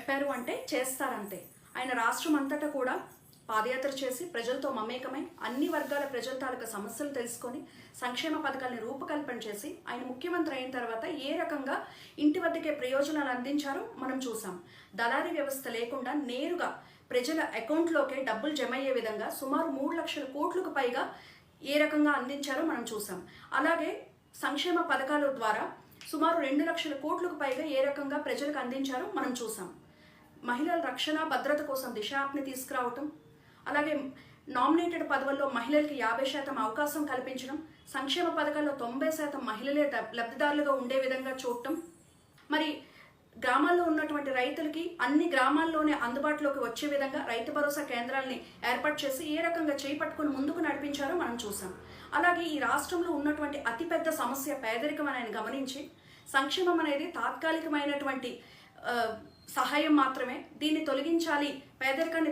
చెప్పారు అంటే చేస్తారంతే. ఆయన రాష్ట్రం అంతటా కూడా పాదయాత్ర చేసి ప్రజలతో మమేకమై అన్ని వర్గాల ప్రజల తాలూకా సమస్యలు తెలుసుకొని సంక్షేమ పథకాలను రూపకల్పన చేసి ఆయన ముఖ్యమంత్రి అయిన తర్వాత ఏ రకంగా ఇంటి వద్దకే ప్రయోజనాలు అందించారో మనం చూసాం. దళారీ వ్యవస్థ లేకుండా నేరుగా ప్రజల అకౌంట్లోకే డబ్బులు జమ అయ్యే విధంగా సుమారు 3 లక్షల కోట్లకు పైగా ఏ రకంగా అందించారో మనం చూసాం. అలాగే సంక్షేమ పథకాల ద్వారా సుమారు 2 లక్షల కోట్లకు పైగా ఏ రకంగా ప్రజలకు అందించారో మనం చూసాం. మహిళల రక్షణ భద్రత కోసం దిశ యాప్ని తీసుకురావటం, అలాగే నామినేటెడ్ పదవుల్లో మహిళలకి 50% అవకాశం కల్పించడం, సంక్షేమ పథకాల్లో 90% మహిళలే లబ్ధిదారులుగా ఉండే విధంగా చూడటం, మరి గ్రామాల్లో ఉన్నటువంటి రైతులకి అన్ని గ్రామాల్లోనే అందుబాటులోకి వచ్చే విధంగా రైతు భరోసా కేంద్రాలని ఏర్పాటు చేసి ఏ రకంగా చేపట్టుకుని ముందుకు నడిపించారో మనం చూసాం. అలాగే ఈ రాష్ట్రంలో ఉన్నటువంటి అతిపెద్ద సమస్య పేదరికం అని ఆయన గమనించి సంక్షేమం అనేది తాత్కాలికమైనటువంటి సహాయం మాత్రమే, దీన్ని తొలగించాలి, పేదరికాన్ని